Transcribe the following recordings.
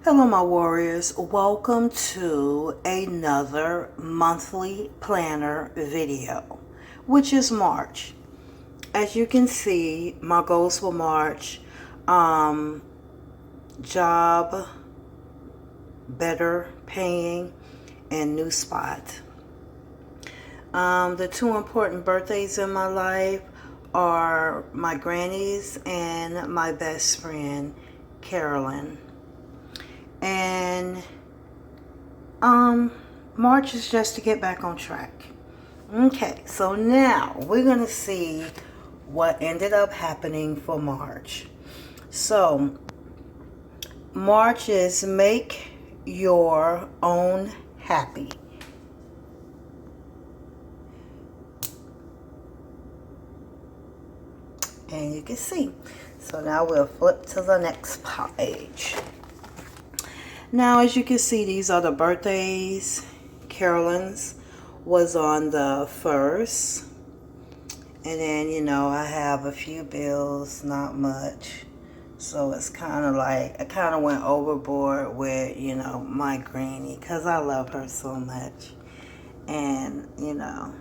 Hello, my warriors. Welcome to another monthly planner video, which is March. As you can see, my goals for March, job, better paying, and new spot. The two important birthdays in my life are my granny's and my best friend, Carolyn. And March is just to get back on track. Okay, so now we're gonna see what ended up happening for March. So March is make your own happy. And you can see. So now we'll flip to the next page. Now, as you can see, these are the birthdays. Carolyn's was on the 1st. And then, you know, I have a few bills, not much. So it's kind of like, I kind of went overboard with, you know, my granny. Because I love her so much. And, you know,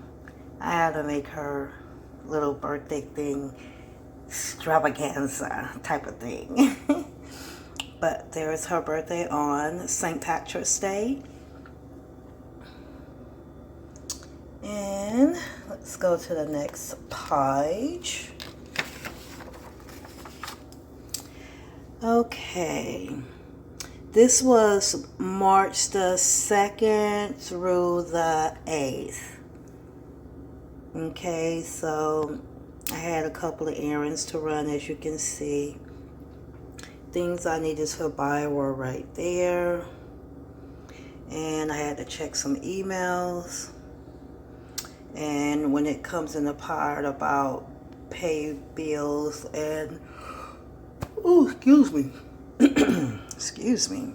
I had to make her little birthday thing extravaganza type of thing. But there is her birthday on St. Patrick's Day. And let's go to the next page. Okay. This was March the 2nd through the 8th. Okay, so I had a couple of errands to run, as you can see. Things I needed to buy were right there. And I had to check some emails. And when it comes in the part about pay bills and, oh, excuse me. Excuse me.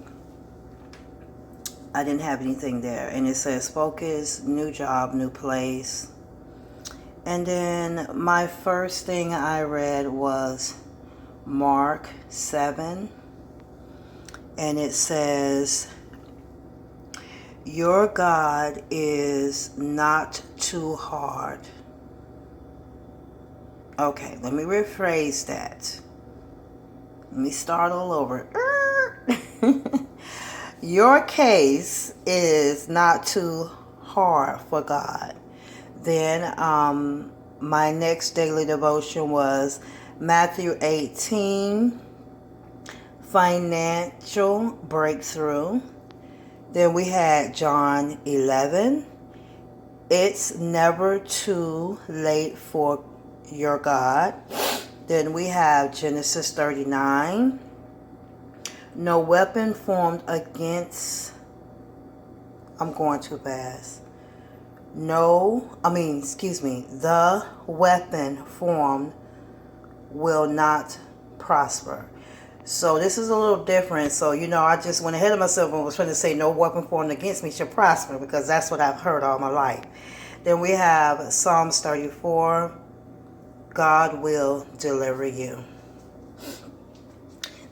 I didn't have anything there. And it says focus, new job, new place. And then my first thing I read was Mark 7, and it says, your God is not too hard. Okay, let me rephrase that. Let me start all over. Your case is not too hard for God. Then my next daily devotion was Matthew 18, financial breakthrough. Then we had John 11, it's never too late for your God. Then we have Genesis 39, no weapon formed against, I'm going too fast. The weapon formed will not prosper. So this is a little different. So, you know, I just went ahead of myself and was trying to say no weapon formed against me shall prosper, because that's what I've heard all my life. Then we have Psalms 34, God will deliver you.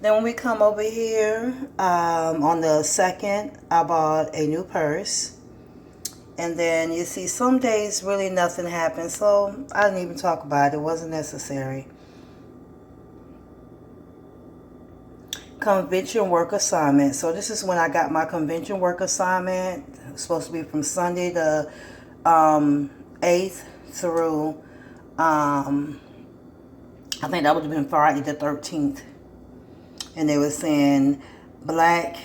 Then when we come over here, on the 2nd, I bought a new purse. And then you see some days really nothing happened. So I didn't even talk about it. It wasn't necessary. Convention work assignment. So this is when I got my convention work assignment. It was supposed to be from Sunday the 8th through, I think that would have been Friday the 13th. And they were saying black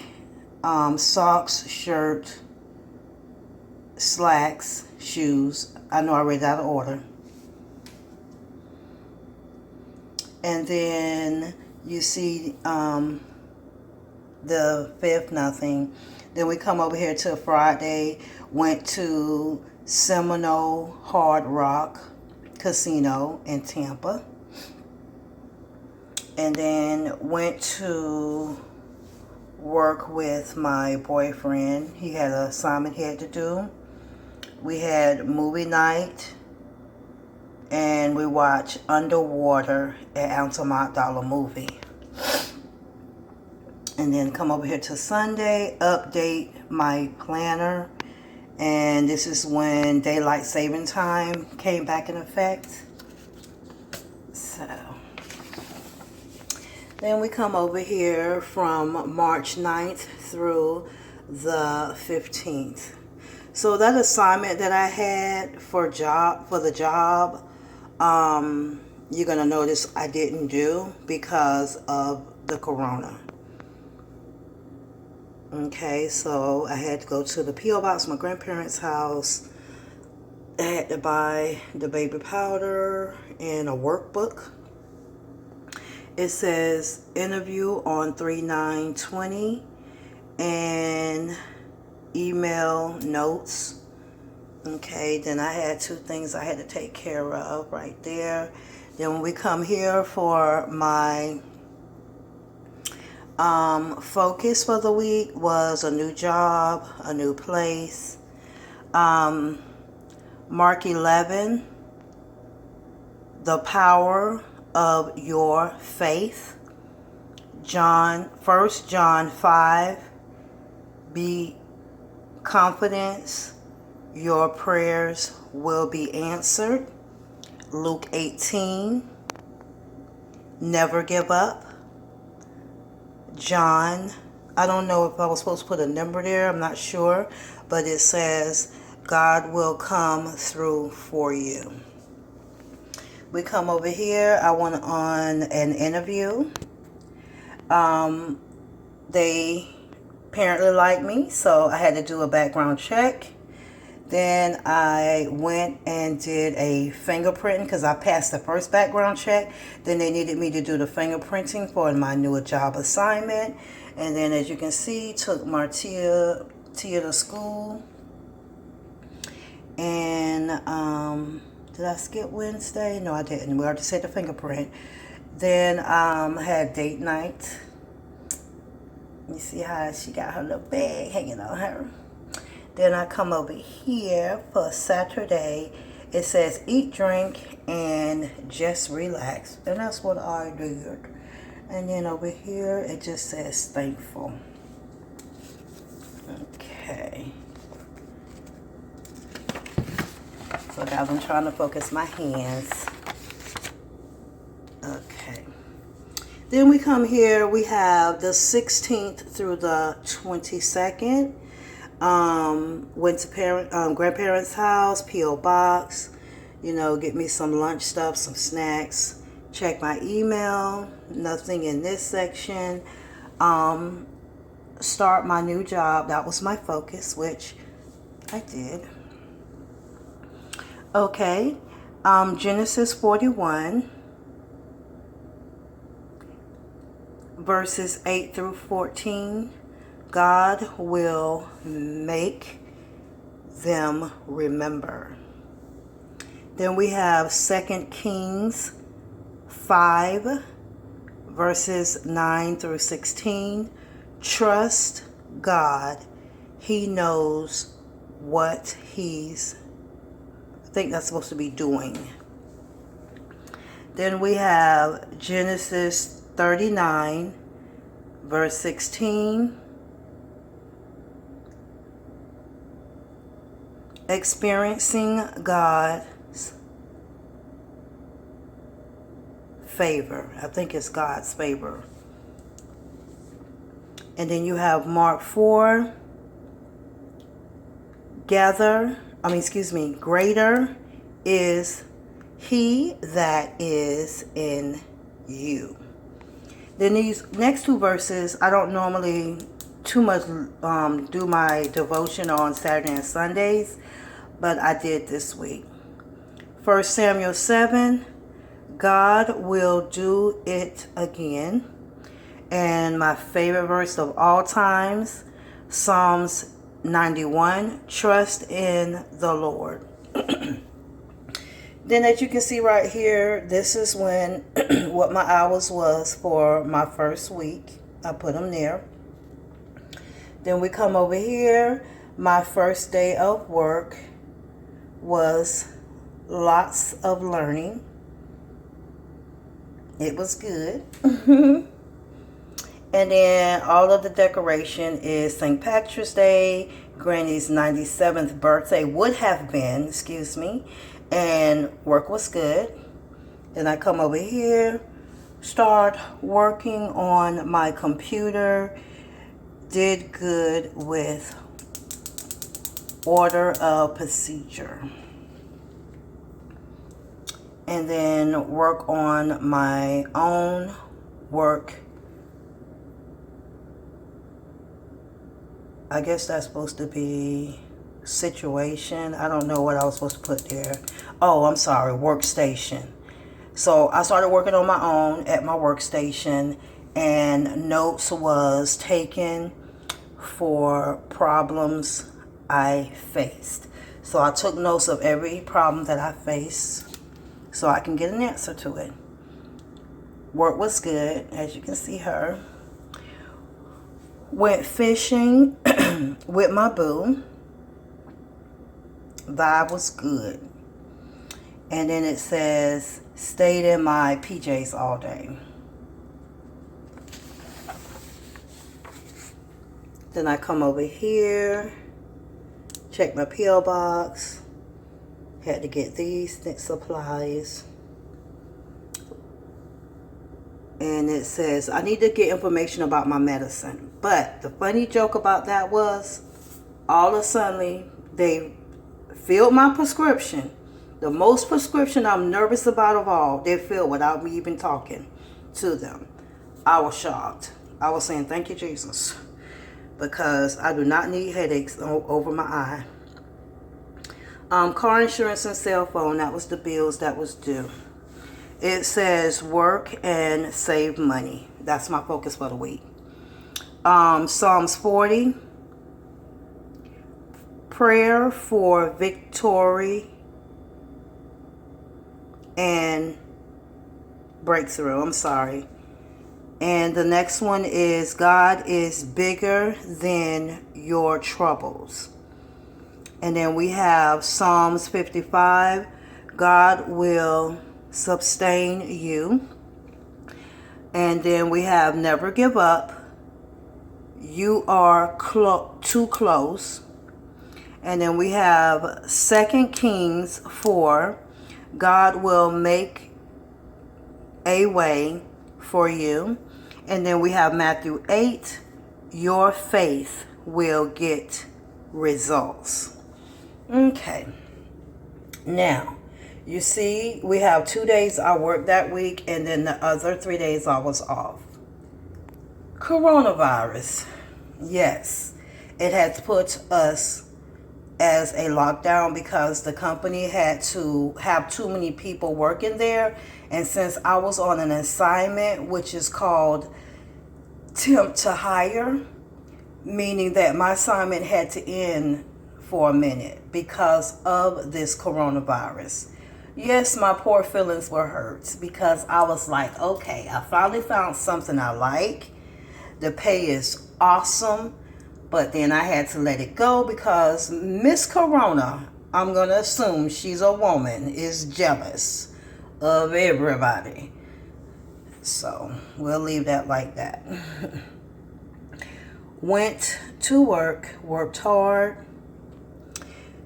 socks, shirt, slacks, shoes. I know I read out of order. And then you see the 5th, nothing. Then we come over here to Friday, went to Seminole Hard Rock Casino in Tampa. And then went to work with my boyfriend. He had an assignment he had to do. We had movie night. And we watched Underwater at Altamont Dollar Movie. And then come over here to Sunday, update my planner. And this is when daylight saving time came back in effect. So then we come over here from March 9th through the 15th. So that assignment that I had for the job, you're going to notice I didn't do because of the corona. Okay, so I had to go to the P.O. box, my grandparents' house. I had to buy the baby powder and a workbook. It says interview on 3/9/20 and email notes. Okay, then I had 2 things I had to take care of right there. Then when we come here for my focus for the week was a new job, a new place. Mark 11, the power of your faith. 1 John 5, be confident your prayers will be answered. Luke 18, never give up. John, I don't know if I was supposed to put a number there, I'm not sure, but it says God will come through for you. We come over here, I went on an interview. They apparently liked me, so I had to do a background check. Then I went and did a fingerprinting because I passed the first background check. Then they needed me to do the fingerprinting for my new job assignment. And then, as you can see, took Martia to school. And did I skip Wednesday? No, I didn't. We already said the fingerprint. Then I had date night. You see how she got her little bag hanging on her. Then I come over here for Saturday. It says eat, drink, and just relax. And that's what I did. And then over here, it just says thankful. Okay. So guys, I'm trying to focus my hands. Okay. Then we come here. We have the 16th through the 22nd. Went to grandparents' house, P.O. box, get me some lunch stuff, some snacks, check my email, nothing in this section, start my new job. That was my focus, which I did. Okay, Genesis 41, verses 8 through 14. God will make them remember. Then we have 2 Kings 5, verses 9 through 16. Trust God. He knows what he's, I think that's supposed to be doing. Then we have Genesis 39, verse 16. Experiencing God's favor. I think it's God's favor. And then you have Mark 4. Greater is he that is in you. Then these next 2 verses, I don't normally too much do my devotion on Saturday and Sundays, but I did this week. 1 Samuel 7, God will do it again. And my favorite verse of all times, Psalms 91, trust in the Lord. Then as you can see right here, this is when what my hours was for my first week. I put them there. Then we come over here. My first day of work was lots of learning. It was good. And then all of the decoration is St. Patrick's Day, Granny's 97th birthday would have been, excuse me, and work was good. Then I come over here, start working on my computer, did good with order of procedure. And then work on my own work. I guess that's supposed to be situation. I don't know what I was supposed to put there. Oh, I'm sorry, workstation. So I started working on my own at my workstation, and notes was taken for problems I faced. So I took notes of every problem that I faced so I can get an answer to it. Work was good, as you can see her. Went fishing with my boo. Vibe was good. And then it says, stayed in my PJs all day. Then I come over here, check my P.O. box. Had to get these supplies. And it says, I need to get information about my medicine. But the funny joke about that was, all of a sudden, they filled my prescription. The most prescription I'm nervous about of all, they filled without me even talking to them. I was shocked. I was saying, thank you, Jesus. Because I do not need headaches over my eye. Car insurance and cell phone, that was the bills that was due. It says work and save money. That's my focus for the week. Psalms 40. Prayer for victory and breakthrough. I'm sorry. And the next one is God is bigger than your troubles. And then we have Psalms 55. God will sustain you. And then we have never give up. You are too close. And then we have 2 Kings 4. God will make a way for you. And then we have Matthew 8. Your faith will get results. Okay. Now, you see, we have 2 days I worked that week, and then the other 3 days I was off. Coronavirus. Yes, it has put us as a lockdown because the company had to have too many people working there. And since I was on an assignment, which is called temp to hire, meaning that my assignment had to end for a minute because of this coronavirus. Yes, my poor feelings were hurt because I was like, okay, I finally found something I like. The pay is awesome, but then I had to let it go because Miss Corona, I'm going to assume she's a woman, is jealous of everybody. So we'll leave that like that. Went to work, worked hard.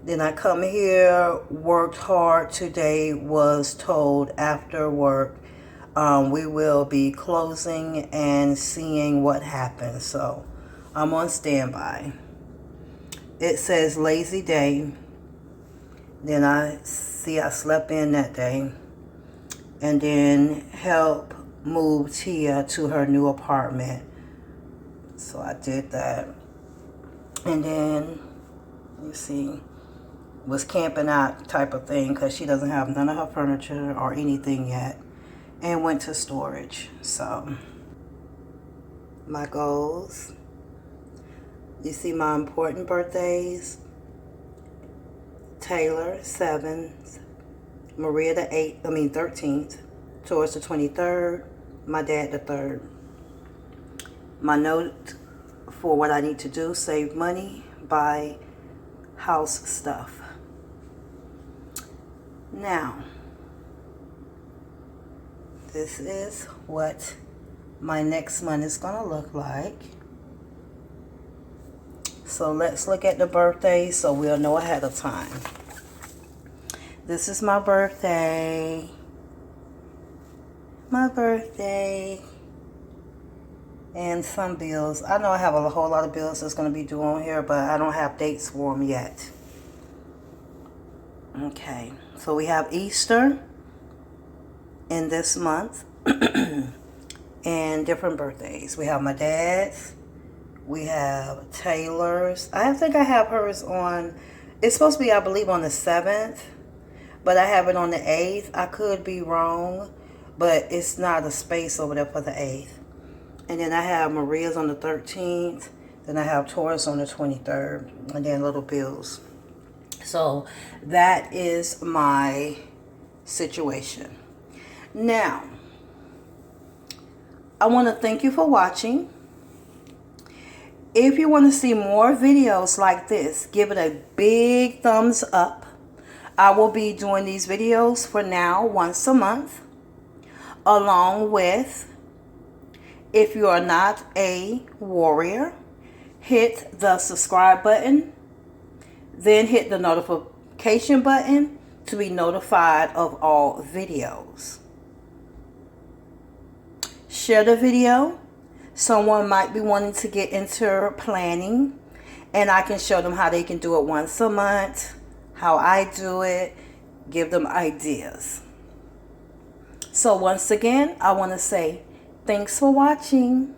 Then I come here, worked hard today, was told after work we will be closing and seeing what happens. So I'm on standby. It says lazy day. Then I see I slept in that day. And then help move Tia to her new apartment. So I did that. And then, you see, was camping out type of thing because she doesn't have none of her furniture or anything yet. And went to storage. So, my goals. You see my important birthdays. Taylor, 7th. Maria, the 13th. Towards the 23rd. My dad, the 3rd. My note for what I need to do, save money, buy house stuff. Now, this is what my next month is going to look like. So let's look at the birthdays so we'll know ahead of time. This is my birthday. My birthday. And some bills. I know I have a whole lot of bills that's going to be due on here, but I don't have dates for them yet. Okay, so we have Easter in this month. And different birthdays. We have my dad's. We have Taylor's. I think I have hers on, it's supposed to be, I believe, on the 7th. But I have it on the 8th. I could be wrong, but it's not a space over there for the 8th. And then I have Maria's on the 13th. Then I have Taurus on the 23rd. And then little bills. So that is my situation. Now, I want to thank you for watching. If you want to see more videos like this, give it a big thumbs up. I will be doing these videos for now once a month. Along with, if you are not a warrior, hit the subscribe button. Then hit the notification button to be notified of all videos. Share the video. Someone might be wanting to get into planning, and I can show them how they can do it once a month, how I do it, give them ideas. So once again, I want to say thanks for watching.